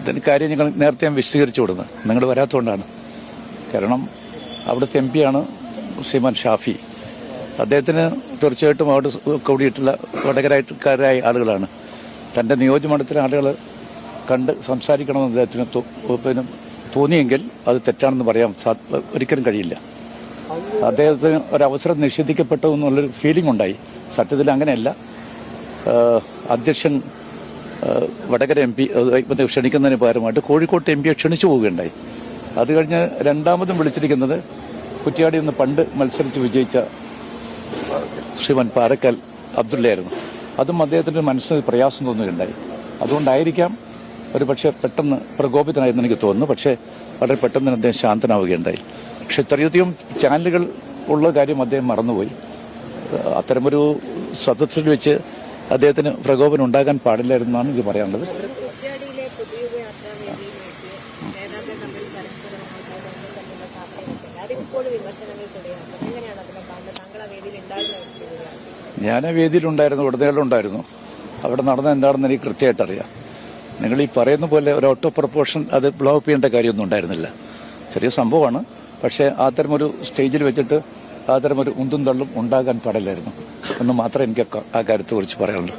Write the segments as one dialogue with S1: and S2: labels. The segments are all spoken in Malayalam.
S1: അതിന് കാര്യം ഞങ്ങൾ നേരത്തെ ഞാൻ വിശദീകരിച്ചു കൊടുക്കുന്നത് നിങ്ങൾ വരാത്തതുകൊണ്ടാണ്. കാരണം അവിടുത്തെ എം പിയാണ് ശ്രീമാൻ ഷാഫി. അദ്ദേഹത്തിന് തീർച്ചയായിട്ടും അവിടെ കൂടിയിട്ടുള്ള വടകരക്കാരായ ആളുകളാണ്. തൻ്റെ നിയോജകമണ്ഡലത്തിലെ ആളുകൾ കണ്ട് സംസാരിക്കണമെന്ന് അദ്ദേഹത്തിന് തോന്നിയെങ്കിൽ അത് തെറ്റാണെന്ന് പറയാൻ ഒരിക്കലും കഴിയില്ല. അദ്ദേഹത്തിന് ഒരവസരം നിഷേധിക്കപ്പെട്ടു എന്നുള്ളൊരു ഫീലിംഗ് ഉണ്ടായി. സത്യത്തിൽ അങ്ങനെയല്ല. അധ്യക്ഷൻ വടകര എം പി ക്ഷണിക്കുന്നതിന് പകരമായിട്ട് കോഴിക്കോട്ട് എം പിയെ ക്ഷണിച്ചു പോവുകയുണ്ടായി. അത് കഴിഞ്ഞ് രണ്ടാമതും വിളിച്ചിരിക്കുന്നത് കുറ്റ്യാടിയിൽ നിന്ന് പണ്ട് മത്സരിച്ച് വിജയിച്ച ശ്രീമാൻ പാറക്കൽ അബ്ദുള്ളയായിരുന്നു. അതും അദ്ദേഹത്തിന്റെ മനസ്സിന് പ്രയാസം തോന്നുകയുണ്ടായി. അതുകൊണ്ടായിരിക്കാം ഒരു പക്ഷേ പെട്ടെന്ന് പ്രകോപിതനായെന്ന് എനിക്ക് തോന്നുന്നു. പക്ഷേ വളരെ പെട്ടെന്ന് അദ്ദേഹം ശാന്തനാവുകയുണ്ടായി. പക്ഷെ ഇത്രയധികം ചാനലുകൾ ഉള്ള കാര്യം അദ്ദേഹം മറന്നുപോയി. അത്തരമൊരു സദസ്സിൽ വെച്ച് അദ്ദേഹത്തിന് പ്രകോപനം ഉണ്ടാകാൻ പാടില്ലായിരുന്നാണ് എനിക്ക് പറയാനുള്ളത്. ഞാൻ ആ വേദിയിലുണ്ടായിരുന്നു, ഉടനീളമുണ്ടായിരുന്നു. അവിടെ നടന്ന എന്താണെന്ന് എനിക്ക് കൃത്യമായിട്ട് അറിയാം. നിങ്ങൾ ഈ പറയുന്ന പോലെ ഒരു ഓട്ടോ പ്രൊപ്പോർഷൻ അത് ബ്ലോ അപ്പ് ചെയ്യേണ്ട കാര്യമൊന്നും ഉണ്ടായിരുന്നില്ല. ചെറിയ സംഭവമാണ്. പക്ഷേ അത്തരമൊരു സ്റ്റേജിൽ വെച്ചിട്ട് അത്തരമൊരു ഉന്തും തള്ളും ഉണ്ടാകാൻ പാടില്ലായിരുന്നു എന്ന് മാത്രമേ എനിക്ക് ആ കാര്യത്തെ കുറിച്ച് പറയാനുള്ളൂ.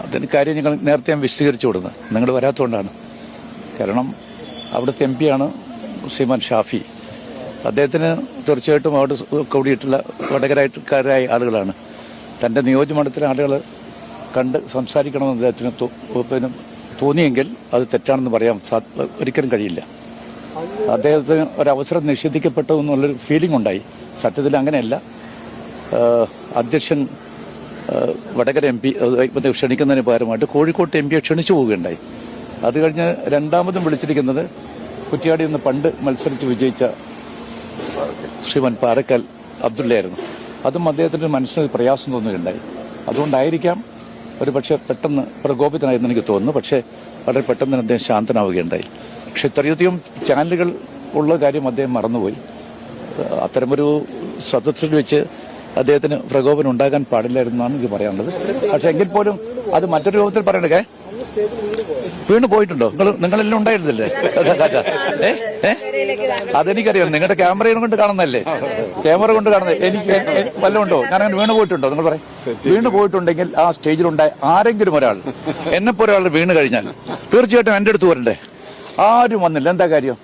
S1: അതിന് കാര്യം ഞങ്ങൾ നേരത്തെ ഞാൻ വിശദീകരിച്ചു കൊടുക്കുന്നത് നിങ്ങൾ വരാത്തതുകൊണ്ടാണ്. കാരണം അവിടുത്തെ എം പിയാണ് ശ്രീമാൻ ഷാഫി. അദ്ദേഹത്തിന് തീർച്ചയായിട്ടും അവിടെ കൂടിയിട്ടുള്ള വടകരക്കാരായ ആളുകളാണ്. തൻ്റെ നിയോജകമണ്ഡലത്തിലെ ആളുകൾ കണ്ട് സംസാരിക്കണമെന്ന് അദ്ദേഹത്തിന് തോന്നിയെങ്കിൽ അത് തെറ്റാണെന്ന് പറയാൻ ഒരിക്കലും കഴിയില്ല. അദ്ദേഹത്തിന് ഒരവസരം നിഷേധിക്കപ്പെട്ടു എന്നുള്ളൊരു ഫീലിംഗ് ഉണ്ടായി. സത്യത്തിൽ അങ്ങനെയല്ല. അധ്യക്ഷൻ വടകര എം പി ക്ഷണിക്കുന്നതിന് പകരമായിട്ട് കോഴിക്കോട്ട് എം പിയെ ക്ഷണിച്ചു പോവുകയുണ്ടായി. അത് കഴിഞ്ഞ് രണ്ടാമതും വിളിച്ചിരിക്കുന്നത് കുറ്റ്യാടിയിൽ നിന്ന് പണ്ട് മത്സരിച്ച് വിജയിച്ച ശ്രീമാൻ പാറക്കൽ അബ്ദുള്ളയായിരുന്നു. അതും അദ്ദേഹത്തിന്റെ മനസ്സിന് പ്രയാസം തോന്നുകയുണ്ടായി. അതുകൊണ്ടായിരിക്കാം ഒരു പക്ഷേ പെട്ടെന്ന് പ്രകോപിതനായെന്ന് എനിക്ക് തോന്നുന്നു. പക്ഷേ വളരെ പെട്ടെന്ന് അദ്ദേഹം ശാന്തനാവുകയുണ്ടായി. പക്ഷെ ഇത്രയധികം ചാനലുകൾ ഉള്ള കാര്യം അദ്ദേഹം മറന്നുപോയി. അത്തരമൊരു സദസ്സിൽ വെച്ച് അദ്ദേഹത്തിന് പ്രകോപനം ഉണ്ടാകാൻ പാടില്ലായിരുന്നാണ് എനിക്ക് പറയാനുള്ളത്. പക്ഷെ എങ്കിൽ പോലും അത് മറ്റൊരു രൂപത്തിൽ പറയണേ. വീണ് പോയിട്ടുണ്ടോ? നിങ്ങളെല്ലാം ഉണ്ടായിരുന്നില്ലേ? അതെനിക്കറിയാം. നിങ്ങളുടെ ക്യാമറയും കൊണ്ട് കാണുന്നല്ലേ, ക്യാമറ കൊണ്ട് കാണുന്നത്. എനിക്ക് വല്ലതും ഉണ്ടോ? ഞാനങ്ങനെ വീണ് പോയിട്ടുണ്ടോ? നിങ്ങൾ പറയും. വീണ് പോയിട്ടുണ്ടെങ്കിൽ ആ സ്റ്റേജിലുണ്ടായ ആരെങ്കിലും ഒരാൾ, എന്നെപ്പോലെ ഒരാൾ വീണ് കഴിഞ്ഞാൽ തീർച്ചയായിട്ടും എന്റെ അടുത്ത് വരണ്ടേ? ആരും വന്നില്ല. എന്താ കാര്യം?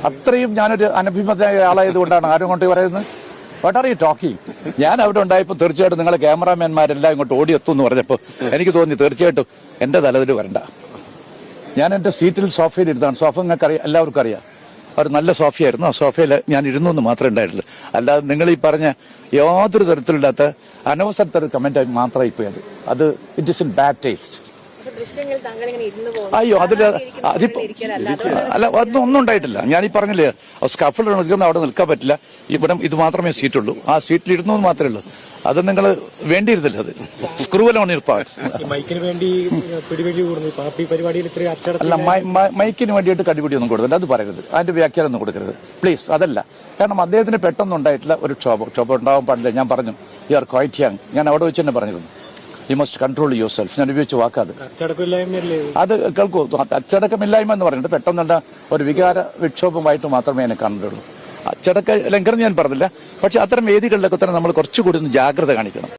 S1: അത്രയും ഞാനൊരു അനഭിമതനായ ആളായതുകൊണ്ടാണ് ആരും കൊണ്ട് പറയുന്നത്. What are you talking? ഞാൻ അവിടെ ഉണ്ടായപ്പോൾ തീർച്ചയായിട്ടും നിങ്ങളെ ക്യാമറാമാൻമാരെല്ലാം ഇങ്ങോട്ട് ഓടിയെത്തും എന്ന് പറഞ്ഞപ്പോൾ എനിക്ക് തോന്നി തീർച്ചയായിട്ടും എന്റെ തലതിൽ വരണ്ട. ഞാൻ എന്റെ സീറ്റിൽ സോഫയിൽ ഇരുന്നാണ്. സോഫ നിങ്ങൾക്ക് അറിയാം, എല്ലാവർക്കും അറിയാം. ഒരു നല്ല സോഫയായിരുന്നു. ആ സോഫയിൽ ഞാൻ ഇരുന്നു എന്ന് മാത്രമേ ഉണ്ടായിട്ടുള്ളൂ. അല്ലാതെ നിങ്ങൾ ഈ പറഞ്ഞ യാതൊരു തരത്തിലില്ലാത്ത അനവസരത്തൊരു കമന്റായി മാത്രമായി പോയത്. അത് it is in bad taste. അയ്യോ, അതിൽ അല്ല, ഒന്നും ഉണ്ടായിട്ടില്ല. ഞാനീ പറഞ്ഞില്ലേ, സ്കഫിൽ നിൽക്കുന്ന അവിടെ നിൽക്കാൻ പറ്റില്ല. ഇവിടെ ഇത് മാത്രമേ സീറ്റുള്ളൂ. ആ സീറ്റിൽ ഇരുന്നു എന്ന് മാത്രമേ ഉള്ളൂ. അത് നിങ്ങൾ വേണ്ടിയിരുന്നില്ല. അത് സ്ക്രൂവലാണ് പാർട്ട്. അല്ല, മൈക്കിന് വേണ്ടിയിട്ട് കടിപിടിയൊന്നും കൊടുത്തില്ല. അത് പറയരുത്. അതിന്റെ വ്യാഖ്യാനം ഒന്നും കൊടുക്കരുത് പ്ലീസ്. അതല്ല. കാരണം അദ്ദേഹത്തിന് പെട്ടെന്നുണ്ടായിട്ടുള്ള ഒരു ക്ഷോഭം ഉണ്ടാവാൻ പാടില്ല. ഞാൻ പറഞ്ഞു യു ആർ ക്വൈറ്റ് യങ്. ഞാൻ അവിടെ വെച്ച് തന്നെ പറഞ്ഞിരുന്നു you must control your self. ഞാൻ ഉപയോഗിച്ച് വാക്കാത്. അത് കേൾക്കൂ. അച്ചടക്കമില്ലായ്മ എന്ന് പറഞ്ഞിട്ട് പെട്ടെന്നുള്ള ഒരു വികാര വിക്ഷോഭമായിട്ട് മാത്രമേ എന്നെ കണ്ടിട്ടുള്ളൂ. അച്ചടക്ക ലംഘനം ഞാൻ പറഞ്ഞില്ല. പക്ഷെ അത്തരം വേദികളിലൊക്കെ തന്നെ നമ്മൾ കുറച്ചുകൂടി ഒന്ന് ജാഗ്രത കാണിക്കണം.